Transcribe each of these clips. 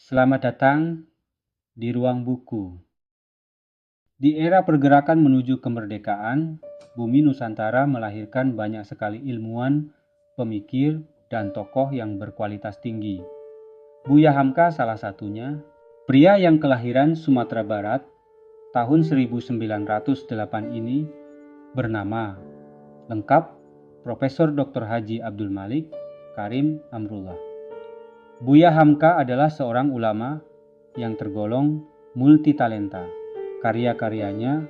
Selamat datang di ruang buku. Di era pergerakan menuju kemerdekaan, bumi Nusantara melahirkan banyak sekali ilmuwan, pemikir, dan tokoh yang berkualitas tinggi. Buya Hamka salah satunya, pria yang kelahiran Sumatera Barat tahun 1908 ini bernama lengkap Profesor Dr. Haji Abdul Malik Karim Amrullah. Buya Hamka adalah seorang ulama yang tergolong multitalenta. Karya-karyanya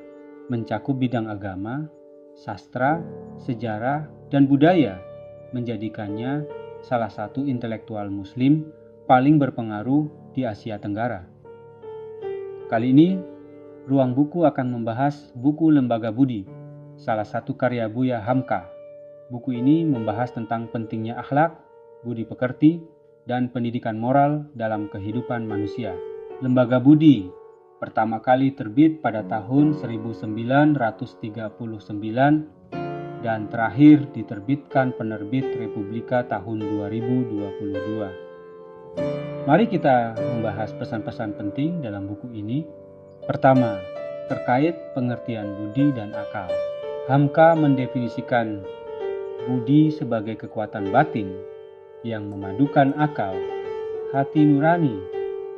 mencakup bidang agama, sastra, sejarah, dan budaya, menjadikannya salah satu intelektual muslim paling berpengaruh di Asia Tenggara. Kali ini, Ruang Buku akan membahas buku Lembaga Budi, salah satu karya Buya Hamka. Buku ini membahas tentang pentingnya akhlak, budi pekerti, dan pendidikan moral dalam kehidupan manusia. Lembaga Budi pertama kali terbit pada tahun 1939 dan terakhir diterbitkan penerbit Republika tahun 2022. Mari kita membahas pesan-pesan penting dalam buku ini. Pertama, terkait pengertian budi dan akal. Hamka mendefinisikan budi sebagai kekuatan batin yang memadukan akal, hati nurani,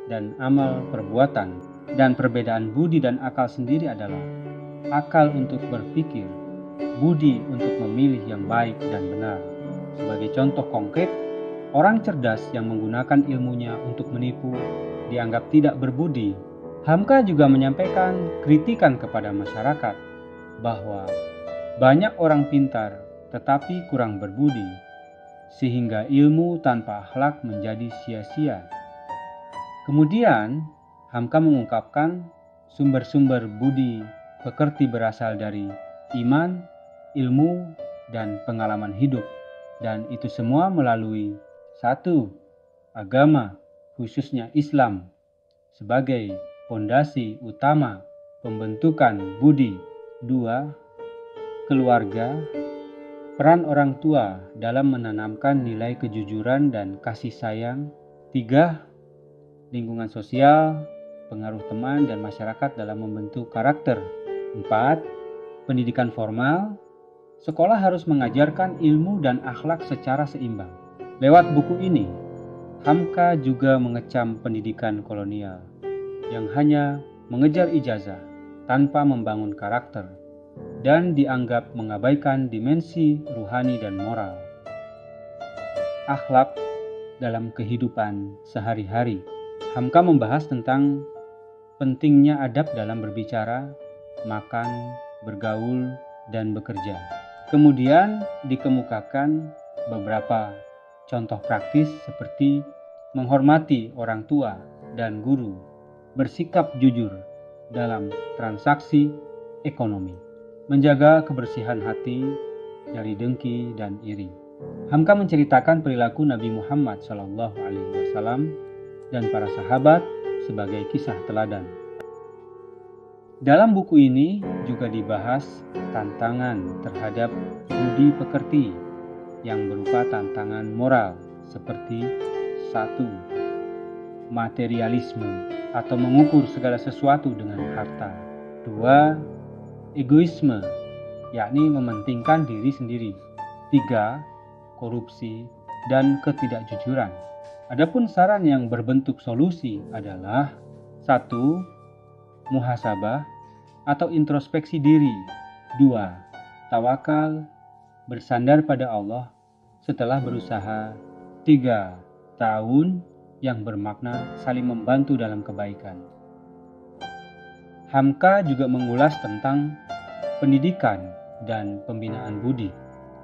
dan amal perbuatan. Dan perbedaan budi dan akal sendiri adalah akal untuk berpikir, budi untuk memilih yang baik dan benar. Sebagai contoh konkret, orang cerdas yang menggunakan ilmunya untuk menipu dianggap tidak berbudi. Hamka juga menyampaikan kritikan kepada masyarakat bahwa banyak orang pintar tetapi kurang berbudi, sehingga ilmu tanpa akhlak menjadi sia-sia. Kemudian, Hamka mengungkapkan sumber-sumber budi pekerti berasal dari iman, ilmu, dan pengalaman hidup. Dan itu semua melalui 1. Agama, khususnya Islam, sebagai fondasi utama pembentukan budi. 2. Keluarga, peran orang tua dalam menanamkan nilai kejujuran dan kasih sayang. 3. Lingkungan sosial, pengaruh teman dan masyarakat dalam membentuk karakter. 4. Pendidikan formal, sekolah harus mengajarkan ilmu dan akhlak secara seimbang. Lewat buku ini, Hamka juga mengecam pendidikan kolonial yang hanya mengejar ijazah tanpa membangun karakter dan dianggap mengabaikan dimensi ruhani dan moral. Akhlak dalam kehidupan sehari-hari. Hamka membahas tentang pentingnya adab dalam berbicara, makan, bergaul, dan bekerja. Kemudian dikemukakan beberapa contoh praktis seperti menghormati orang tua dan guru, bersikap jujur dalam transaksi ekonomi, menjaga kebersihan hati dari dengki dan iri. Hamka menceritakan perilaku Nabi Muhammad SAW dan para sahabat sebagai kisah teladan. Dalam buku ini juga dibahas tantangan terhadap budi pekerti yang berupa tantangan moral seperti 1. Materialisme atau mengukur segala sesuatu dengan harta. 2. Egoisme, yakni mementingkan diri sendiri. 3. Korupsi dan ketidakjujuran. Adapun saran yang berbentuk solusi adalah 1. Muhasabah atau introspeksi diri. 2. Tawakal, bersandar pada Allah setelah berusaha. 3. Ta'awun, yang bermakna saling membantu dalam kebaikan. Hamka juga mengulas tentang pendidikan dan pembinaan budi.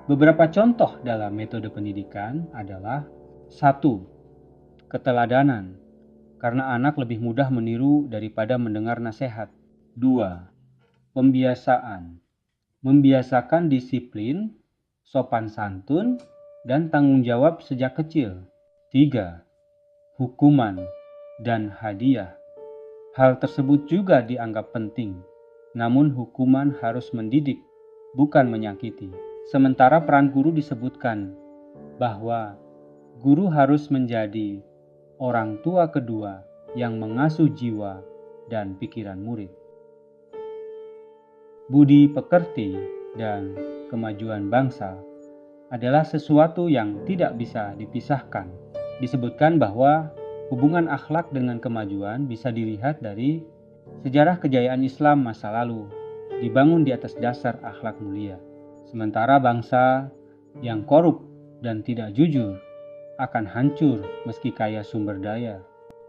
Beberapa contoh dalam metode pendidikan adalah 1. Keteladanan, karena anak lebih mudah meniru daripada mendengar nasihat. 2. Pembiasaan, membiasakan disiplin, sopan santun, dan tanggung jawab sejak kecil. 3. Hukuman dan hadiah. Hal tersebut juga dianggap penting, namun hukuman harus mendidik, bukan menyakiti. Sementara peran guru disebutkan bahwa guru harus menjadi orang tua kedua yang mengasuh jiwa dan pikiran murid. Budi pekerti dan kemajuan bangsa adalah sesuatu yang tidak bisa dipisahkan. Disebutkan bahwa hubungan akhlak dengan kemajuan bisa dilihat dari sejarah kejayaan Islam masa lalu, dibangun di atas dasar akhlak mulia. Sementara bangsa yang korup dan tidak jujur akan hancur meski kaya sumber daya.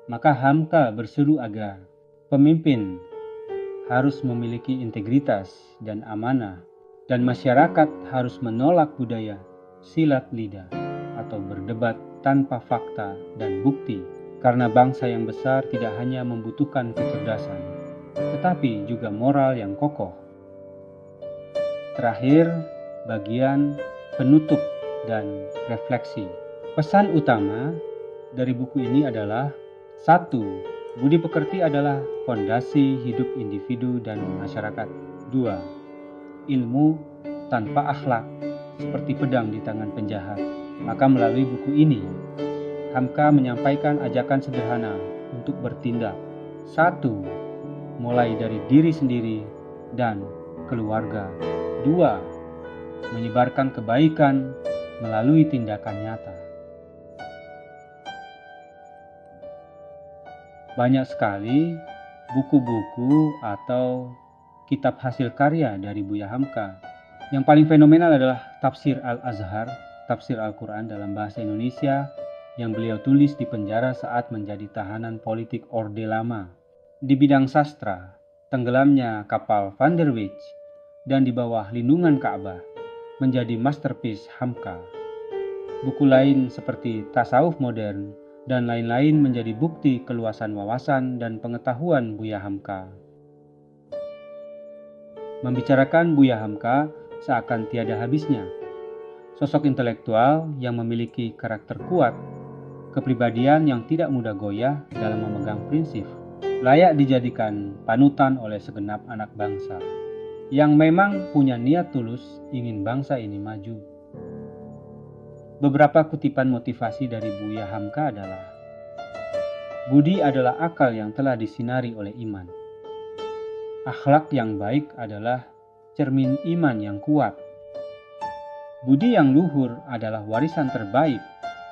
Maka Hamka berseru agar pemimpin harus memiliki integritas dan amanah, dan masyarakat harus menolak budaya silat lidah atau berdebat tanpa fakta dan bukti, karena bangsa yang besar tidak hanya membutuhkan kecerdasan, tetapi juga moral yang kokoh. Terakhir, bagian penutup dan refleksi. Pesan utama dari buku ini adalah: 1. Budi pekerti adalah fondasi hidup individu dan masyarakat. 2. Ilmu tanpa akhlak seperti pedang di tangan penjahat. Maka melalui buku ini, Hamka menyampaikan ajakan sederhana untuk bertindak. 1. Mulai dari diri sendiri dan keluarga. 2. Menyebarkan kebaikan melalui tindakan nyata. Banyak sekali buku-buku atau kitab hasil karya dari Buya Hamka. Yang paling fenomenal adalah Tafsir Al-Azhar, Tafsir Al-Quran dalam bahasa Indonesia, yang beliau tulis di penjara saat menjadi tahanan politik Orde Lama. Di bidang sastra, tenggelamnya kapal Van der Wijk dan di bawah lindungan Ka'bah menjadi masterpiece Hamka. Buku lain seperti Tasawuf Modern dan lain-lain menjadi bukti keluasan wawasan dan pengetahuan Buya Hamka. Membicarakan Buya Hamka seakan tiada habisnya. Sosok intelektual yang memiliki karakter kuat, kepribadian yang tidak mudah goyah dalam memegang prinsip, layak dijadikan panutan oleh segenap anak bangsa yang memang punya niat tulus ingin bangsa ini maju. Beberapa kutipan motivasi dari Buya Hamka adalah: budi adalah akal yang telah disinari oleh iman. Akhlak yang baik adalah cermin iman yang kuat. Budi yang luhur adalah warisan terbaik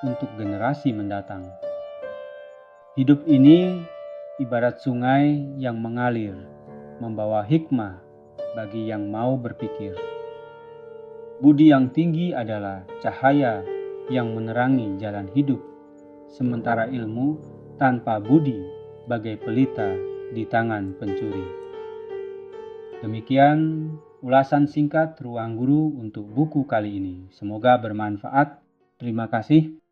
untuk generasi mendatang. Hidup ini ibarat sungai yang mengalir, membawa hikmah bagi yang mau berpikir. Budi yang tinggi adalah cahaya yang menerangi jalan hidup, sementara ilmu tanpa budi bagai pelita di tangan pencuri. Demikian ulasan singkat Ruang Guru untuk buku kali ini. Semoga bermanfaat. Terima kasih.